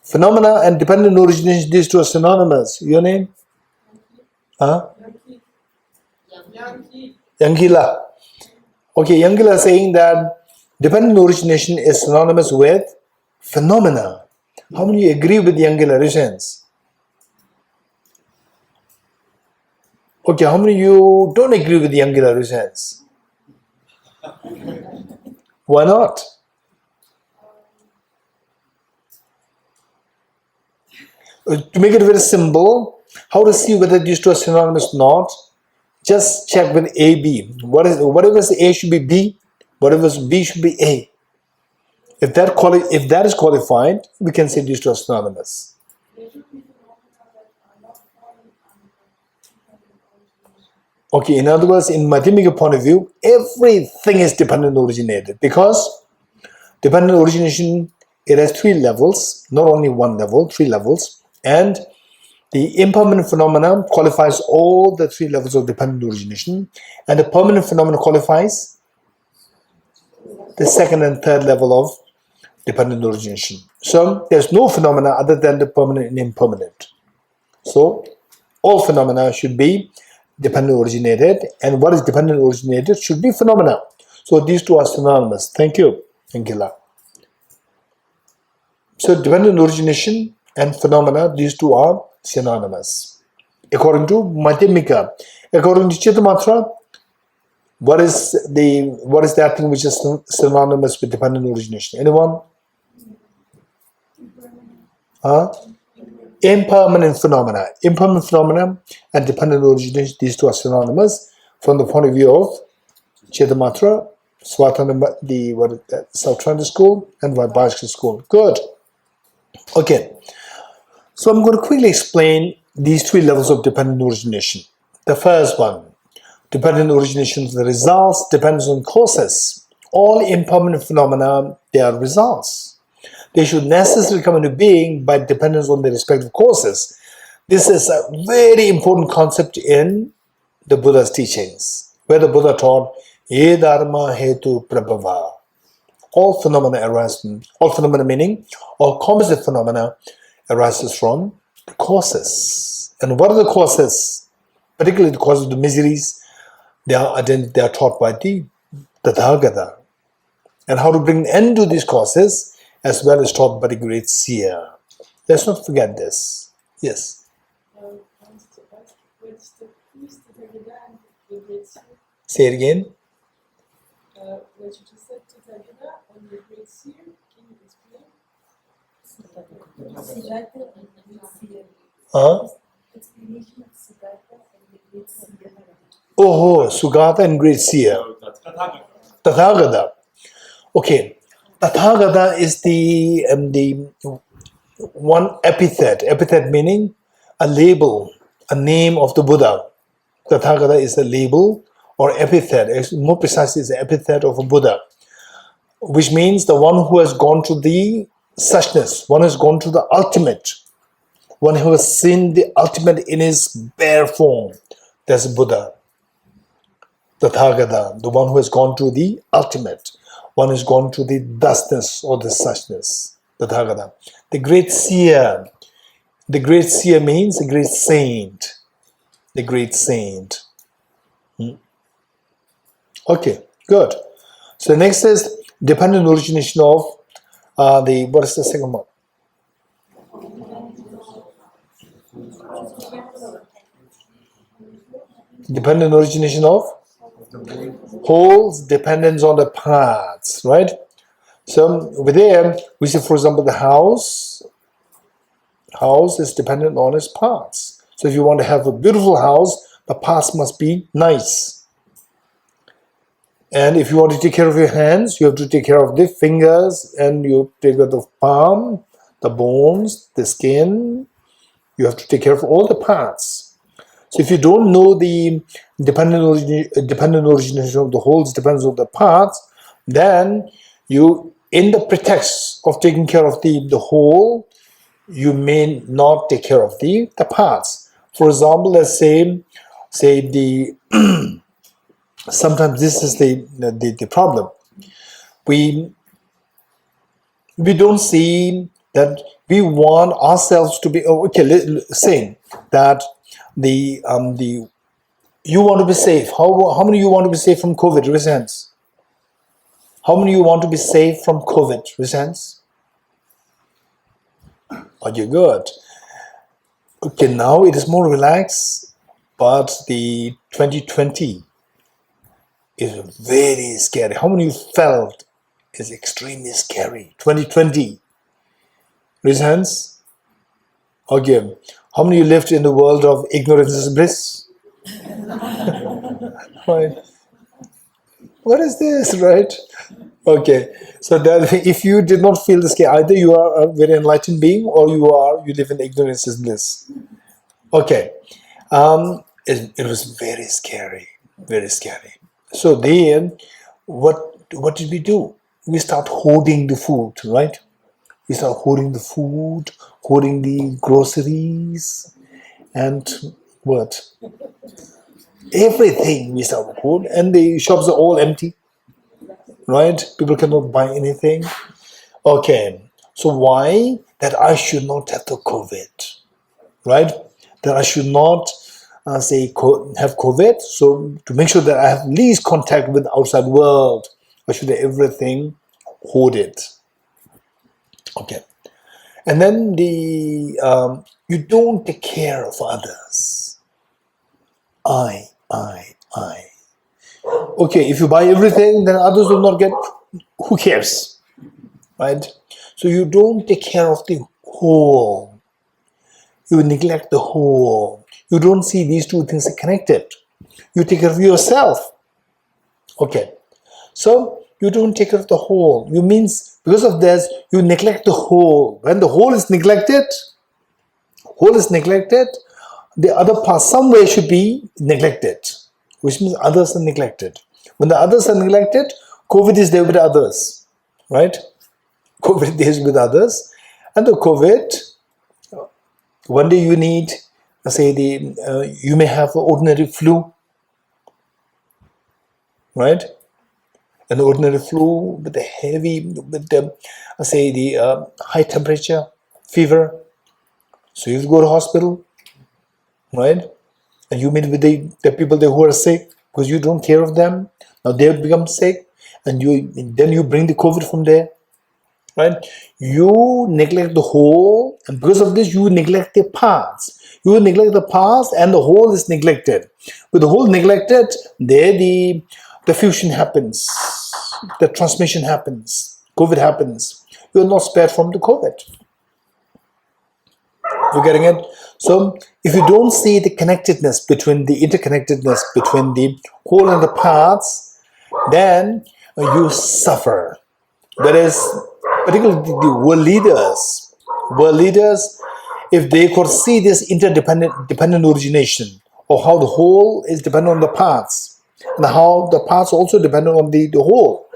Phenomena and dependent origination, these two are synonymous. Your name? Huh? Yangila. Okay, Yangila is saying that dependent origination is synonymous with phenomena. How many agree with Yangila? Raise hands. Okay, how many of you don't agree with Yangila? Raise hands. Why not? To make it very simple, how to see whether these two are synonymous or not? Just check with A, B. Whatever is A should be B, whatever is B should be A. If that is qualified, we can say these two are synonymous. Okay, in other words, in mathematical point of view, everything is dependent originated because dependent origination, it has 3 levels, not only 1 level, 3 levels, and the impermanent phenomenon qualifies all the 3 levels of dependent origination, and the permanent phenomenon qualifies the 2nd and 3rd level of dependent origination. So there's no phenomena other than the permanent and impermanent. So all phenomena should be dependent originated, and what is dependent originated should be phenomena. So these two are synonymous. Thank you, Angela. So dependent origination and phenomena, these two are synonymous. According to Madhyamika, according to Chittamatra, what is that thing which is synonymous with dependent origination? Anyone? Huh? Impermanent phenomena. Impermanent phenomena and dependent origination, these two are synonymous from the point of view of Chittamatra, Swatananda, the Sautranda school, and Vaibhashika school. Good. Okay. So I'm going to quickly explain these 3 levels of dependent origination. The first one, dependent origination of the results depends on causes. All impermanent phenomena, they are results. They should necessarily come into being by dependence on their respective causes. This is a very important concept in the Buddha's teachings, where the Buddha taught, Ye dharma hetu prabhava. All phenomena arise from, all phenomena meaning, all composite phenomena arises from the causes. And what are the causes? Particularly the causes of the miseries, they are taught by the Tathagata. And how to bring an end to these causes as well as taught by the great seer. Let's not forget this. Yes. Say it again. What you just said to Tathagata and the great seer, can you explain? Huh? Explanation of Siddhartha and the great seer. Oh, Sugata and great seer. Tathagata. Okay. Tathagata is the one epithet. Epithet meaning a label, a name of the Buddha. Tathagata is a label or epithet. More precisely, is the epithet of a Buddha, which means the one who has gone to the suchness, one who has gone to the ultimate, one who has seen the ultimate in his bare form. That's Buddha. Tathagata, the one who has gone to the ultimate, one who has gone to the thusness or the suchness. Tathagata. The great seer. The great seer means the great saint. The great saint. Okay, good. So next is dependent origination of what is the second one? Dependent origination of wholes dependence on the parts, right? So over there, we see, for example, the house. House is dependent on its parts. So if you want to have a beautiful house, the parts must be nice. And if you want to take care of your hands, you have to take care of the fingers, and you take care of the palm, the bones, the skin. You have to take care of all the parts. So if you don't know the dependent origination of the wholes depends on the parts, then you, in the pretext of taking care of the whole, you may not take care of the parts. For example, let's say the sometimes this is the problem. We don't see that we want ourselves to be saying that the you want to be safe. How many of you want to be safe from COVID? Raise hands. How many of you want to be safe from COVID? Raise hands. Are you good? Okay, now it is more relaxed, but the 2020 is very scary. How many of you felt is extremely scary? 2020. Raise hands. Okay. How many of you lived in the world of ignorance is bliss? Right. What is this, right? Okay. So that if you did not feel the scare, either you are a very enlightened being or you live in ignorance is bliss. Okay. It was very scary. Very scary. So then what did we do? We start hoarding the food, right? We start hoarding the food, hoarding the groceries, and what? Everything we start hoarding, and the shops are all empty, right? People cannot buy anything. Okay, so why? That I should not have the COVID, right? That I should not have COVID. So to make sure that I have least contact with the outside world, I should have everything hoarded. Okay, and then you don't take care of others. I. Okay, if you buy everything, then others will not get. Who cares, right? So you don't take care of the whole. You neglect the whole. You don't see these two things are connected. You take care of yourself. Okay, so you don't take care of the whole. You means because of this, you neglect the whole. When the whole is neglected, the other part somewhere should be neglected, which means others are neglected. When the others are neglected, COVID is there with others, right? COVID is with others, and the COVID, one day you need, you may have ordinary flu, right? An ordinary flu with the high temperature, fever. So you go to hospital, right? And you meet with the people there who are sick because you don't care of them. Now they become sick, and then you bring the COVID from there, right? You neglect the whole, and because of this, you neglect the parts. You neglect the parts, and the whole is neglected. With the whole neglected, there the fusion happens, the transmission happens, COVID happens. You are not spared from the COVID. You're getting it? So if you don't see the connectedness between the interconnectedness between the whole and the parts, then you suffer. That is, particularly the world leaders, if they could see this dependent origination, or how the whole is dependent on the parts, and how the parts also depend on the whole.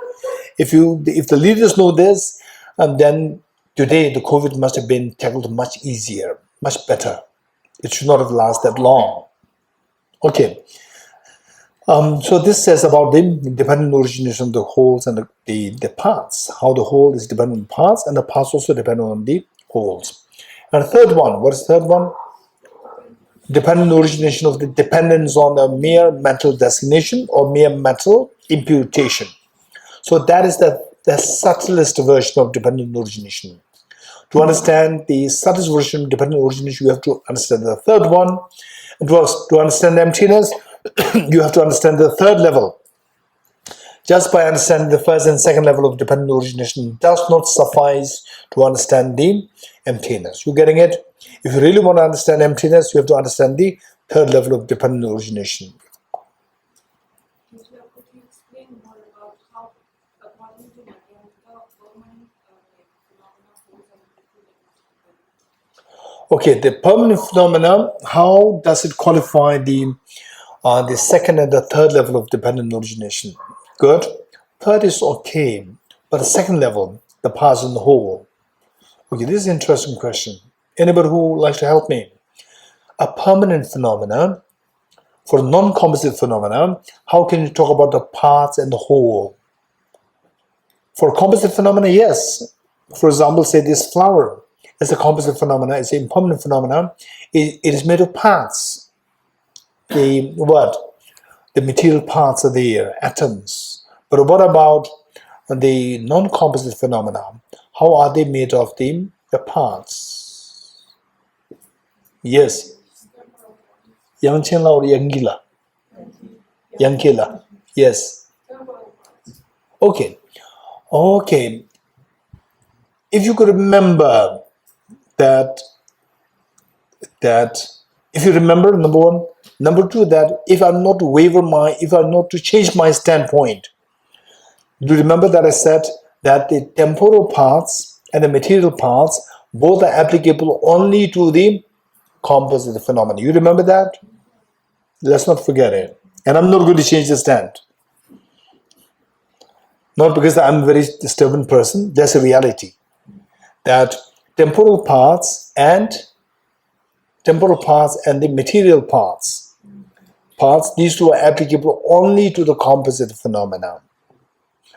If the leaders know this, and then today the COVID must have been tackled much easier, much better. It should not have lasted that long. Okay. So this says about the dependent origination of the wholes and the parts, how the whole is dependent on parts, and the parts also depend on the wholes. And the third one, what is the third one? Dependent origination of the dependence on a mere mental designation or mere mental imputation. So that is the subtlest version of dependent origination. To understand the subtlest version of dependent origination, you have to understand the third one. To understand emptiness, you have to understand the third level. Just by understanding the first and second level of dependent origination does not suffice to understand the emptiness. You getting it? If you really want to understand emptiness, you have to understand the third level of dependent origination. could you explain more about how, according to mathematical permanent phenomena, forms and different? Okay, the permanent phenomena, how does it qualify the second and the third level of dependent origination? Good. Third is okay, but the second level, the parts and the whole. Okay, this is an interesting question. Anybody who would like to help me? A permanent phenomena, for non-composite phenomena, how can you talk about the parts and the whole? For composite phenomena, yes. For example, say this flower is a composite phenomena, it's an impermanent phenomena. It is made of parts. The material parts are there, atoms. But what about the non-composite phenomena? How are they made of the parts? Yes. Yangqinla or Yangila? Yangila. Yes. Okay. Okay. If you could remember that if you remember, number one, number two, that if I'm not to change my standpoint, do you remember that I said that the temporal parts and the material parts both are applicable only to the composite phenomena? You remember that? Let's not forget it. And I'm not going to change the stand. Not because I'm a very stubborn person, that's a reality. That temporal parts and the material parts, these two are applicable only to the composite phenomena.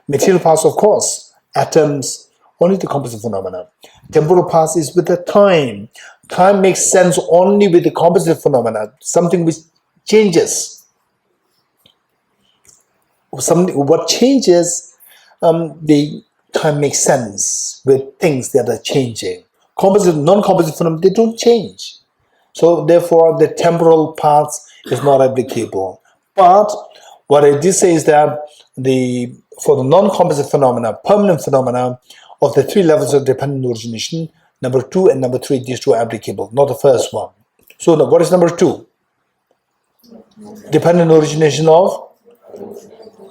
Material parts, of course, atoms, only the composite phenomena. Temporal parts is with the time. Time makes sense only with the composite phenomena, something which changes. What changes, the time makes sense with things that are changing. Composite, non-composite phenomena, they don't change. So therefore, the temporal parts is not applicable. But what I did say is that for the non-composite phenomena, permanent phenomena of the three levels of dependent origination, number 2 and number 3, these two are applicable, not the first one. So now, what is number 2? Dependent origination of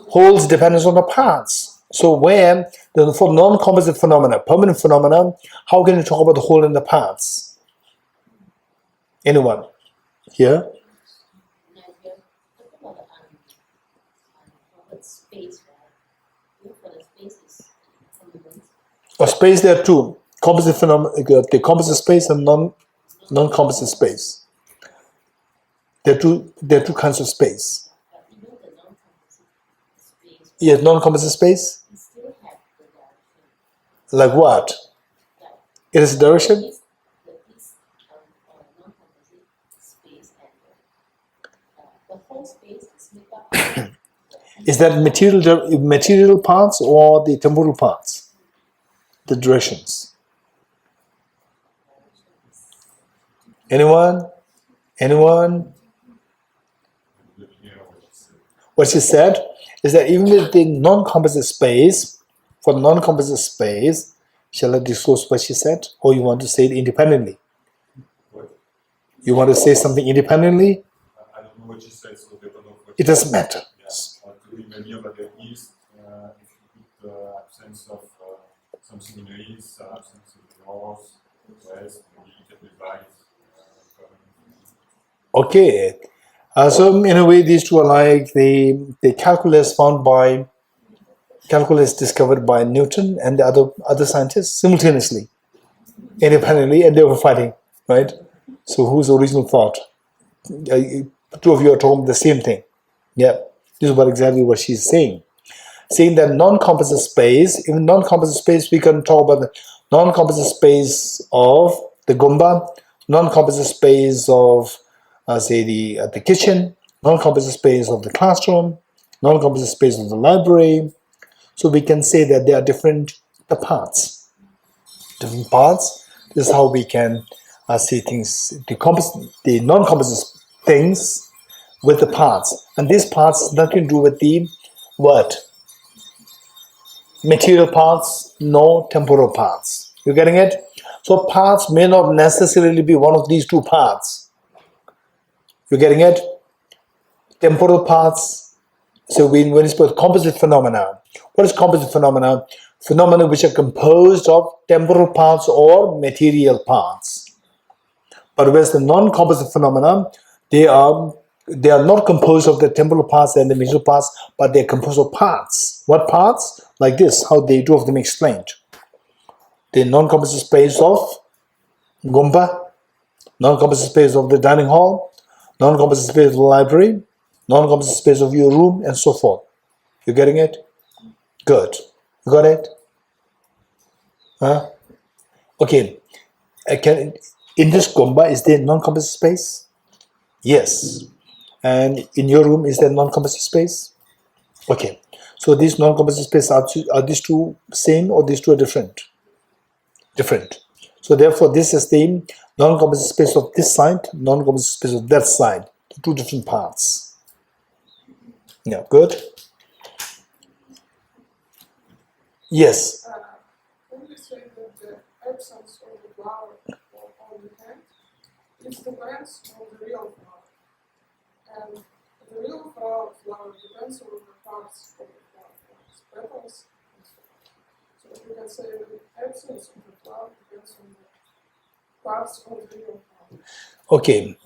wholes dependence on the parts. So for non-composite phenomena, permanent phenomena, how can you talk about the whole and the parts? Anyone here? A space, there are two composite phenomena: the composite space and non-composite space. There are two kinds of space. Yes, non-composite space. Like what? It is direction. Is that material parts or the temporal parts? The directions. Anyone? What she said is that even with the non-composite space, for non-composite space, shall I disclose what she said? Or you want to say it independently? You want to say something independently? I don't know what she said, so they don't know what it doesn't matter. Yes. To remember that is, if you put the absence of something in the east, absence of the north, west, maybe you can divide. Okay. So in a way, these two are like the calculus discovered by Newton and the other scientists simultaneously, independently, and they were fighting, right? So whose original thought? Two of you are talking the same thing. Yeah, this is exactly what she's saying. Saying that non-composite space, even non-composite space, we can talk about the non-composite space of the Gomba, non-composite space of, say, the kitchen, non-composite space of the classroom, non-composite space of the library. So we can say that there are different parts. Different parts. This is how we can see things, the non-composite things with the parts. And these parts nothing to do with the what? Material parts, no temporal parts. You getting it? So parts may not necessarily be one of these two parts. You getting it? Temporal parts So when we spoke composite phenomena, what is composite phenomena? Phenomena which are composed of temporal parts or material parts. But whereas the non-composite phenomena, they are not composed of the temporal parts and the material parts, but they're composed of parts. What parts? Like this, how they two of them explained. The non-composite space of Gompa, non-composite space of the dining hall, non-composite space of the library, non-composite space of your room, and so forth. You getting it? Good. You got it? Huh? Okay. In this Gompa, is there non-composite space? Yes. And in your room, is there non-composite space? Okay. So these non-composite spaces, are these two same or these two are different? Different. So therefore, this is the non-composite space of this side, non-composite space of that side. Two different parts. Yeah, good. Yes. When you say that the absence of the flower on the hand is the glance of the real flower, and the real flower depends on the parts of the flower, petals. So you can say the absence of the flower depends on the parts of the real flower. Okay.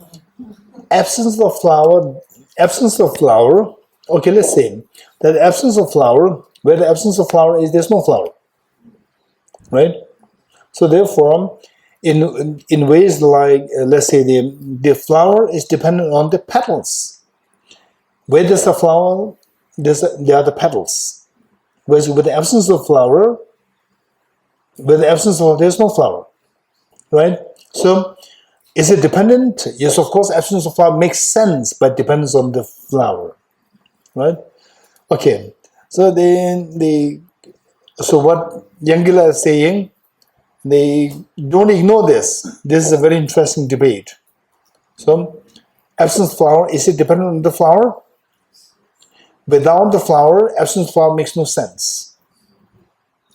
Absence of flower. Okay, let's say that the absence of flower, where the absence of flower is, there's no flower. Right? So therefore, in ways like, let's say the flower is dependent on the petals. Where there's a flower, there are the petals. Whereas with the absence of flower, there's no flower. Right? So, is it dependent? Yes, of course, absence of flower makes sense, but depends on the flower. Right? Okay. So so what Yangila is saying, they don't ignore this. This is a very interesting debate. So, absence of flower, is it dependent on the flower? Without the flower, absence of flower makes no sense.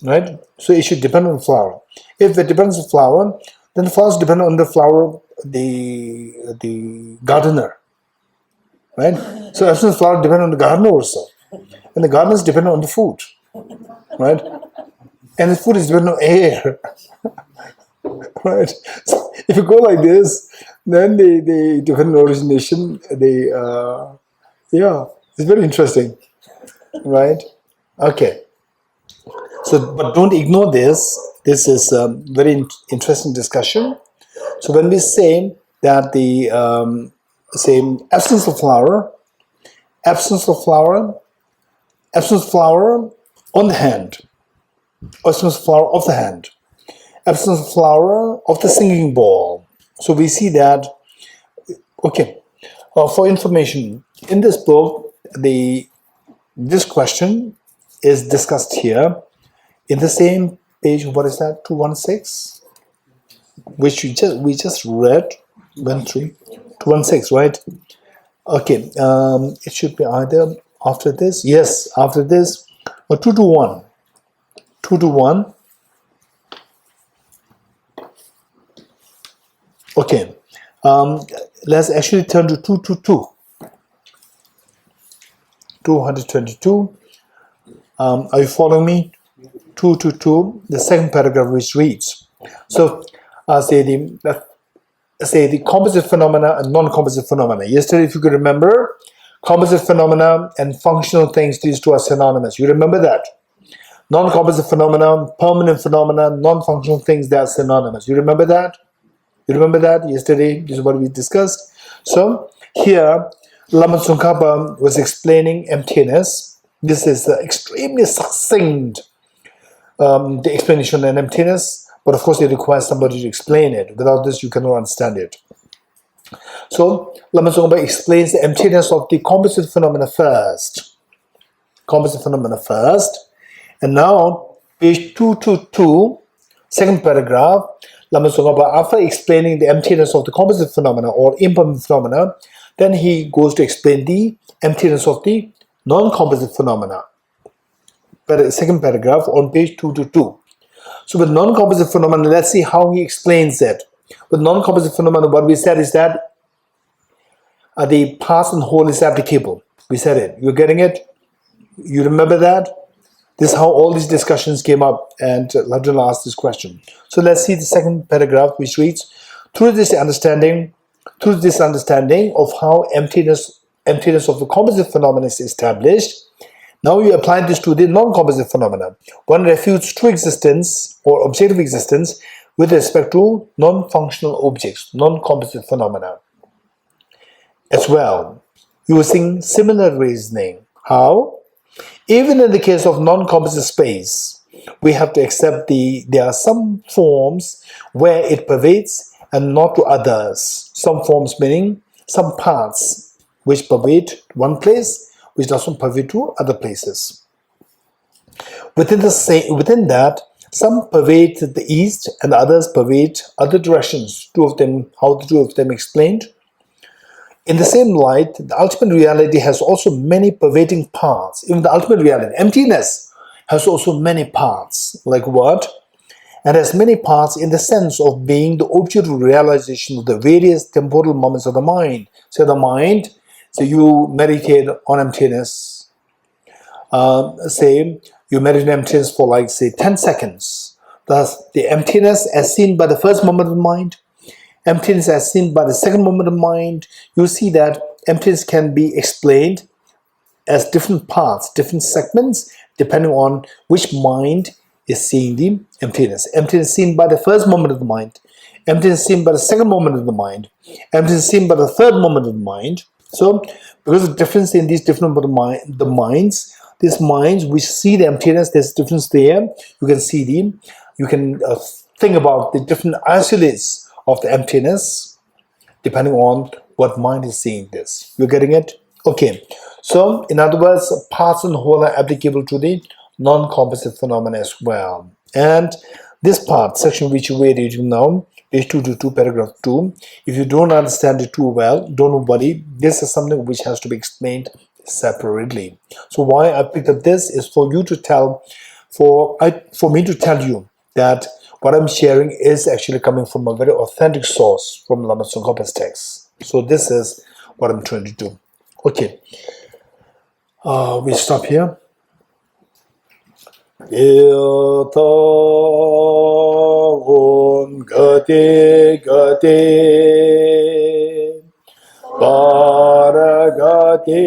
Right? So it should depend on the flower. If it depends on the flower, then the flowers depend on the flower, the gardener. Right? So absence of flower depends on the gardener also. And the gardeners depend on the food. Right? And the food is dependent on air. Right? So if you go like this, then the different origination, it's very interesting. Right? Okay. So, but don't ignore this. This is a very interesting discussion. So when we say that the absence of flower on the hand, absence of flower of the hand, absence of flower of the singing bowl. So we see that, okay, for information, in this book, this question is discussed here in the same page, what is that, 216? Which we just read, went through, 216, right? Okay, it should be either after this, yes, after this, or 221. 221. Okay, let's actually turn to 222. 222. Are you following me? 222, the second paragraph, which reads, so say the composite phenomena and non-composite phenomena. Yesterday, if you could remember, composite phenomena and functional things, these two are synonymous. You remember that? Non-composite phenomena, permanent phenomena, non-functional things, they are synonymous. You remember that? You remember that? Yesterday, this is what we discussed. So here, Lama Tsongkhapa was explaining emptiness. This is extremely succinct, the explanation on emptiness, but of course it requires somebody to explain it. Without this, you cannot understand it. So, Lama Tsongkhapa explains the emptiness of the composite phenomena first. Composite phenomena first. And now, page 222, second paragraph, Lama Tsongkhapa, after explaining the emptiness of the composite phenomena or impermanent phenomena, then he goes to explain the emptiness of the non-composite phenomena. Second paragraph on page 222. So with non-composite phenomena, let's see how he explains it. With non-composite phenomena, what we said is that the past and whole is applicable. We said it. You're getting it? You remember that? This is how all these discussions came up, and Ladrila asked this question. So let's see the second paragraph, which reads, through this understanding of how emptiness of the composite phenomena is established, now you apply this to the non-composite phenomena. One refutes true existence or objective existence with respect to non-functional objects, non-composite phenomena as well, using similar reasoning. How? Even in the case of non-composite space, we have to accept there are some forms where it pervades and not to others. Some forms meaning some parts which pervade one place, which doesn't pervade to other places. Within that, some pervade the east and others pervade other directions. Two of them, how the two of them explained. In the same light, the ultimate reality has also many pervading parts. Even the ultimate reality, emptiness, has also many parts. Like what? And has many parts in the sense of being the object of realization of the various temporal moments of the mind. So you meditate on emptiness. Say you meditate on emptiness for like, say, 10 seconds. Thus, the emptiness as seen by the first moment of the mind, emptiness as seen by the second moment of mind, you see that emptiness can be explained as different parts, different segments, depending on which mind is seeing the emptiness. Emptiness seen by the first moment of the mind, emptiness seen by the second moment of the mind, emptiness seen by the third moment of the mind. So, because of the difference in these different minds, these minds which see the emptiness, there's difference there. You can see you can think about the different isolates of the emptiness depending on what mind is seeing this. You're getting it? Okay. So, in other words, parts and whole are applicable to the non-composite phenomena as well. And this part, section which we're reading now, page 222, paragraph 2, if you don't understand it too well, don't worry. This is something which has to be explained separately. So why I picked up this is for you to tell, for me to tell you that what I'm sharing is actually coming from a very authentic source from Lama Tsongkhapa's text. So this is what I'm trying to do. Okay, we stop here. Om Gate Gate Paragate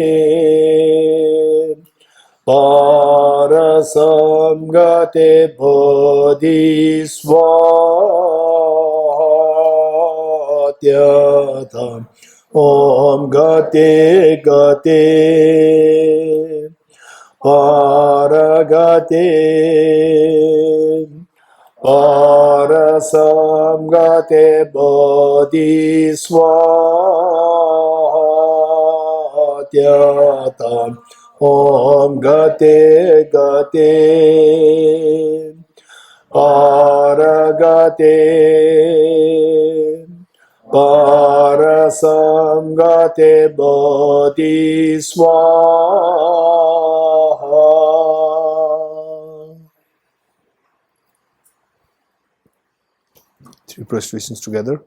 Parasamgate Bodhiswatyata Om Gate Gate Paragate Parasamgate Bodhiswatyata Om Gate Gate Paragate Parasamgate Bodhiswaha. Three prostrations together.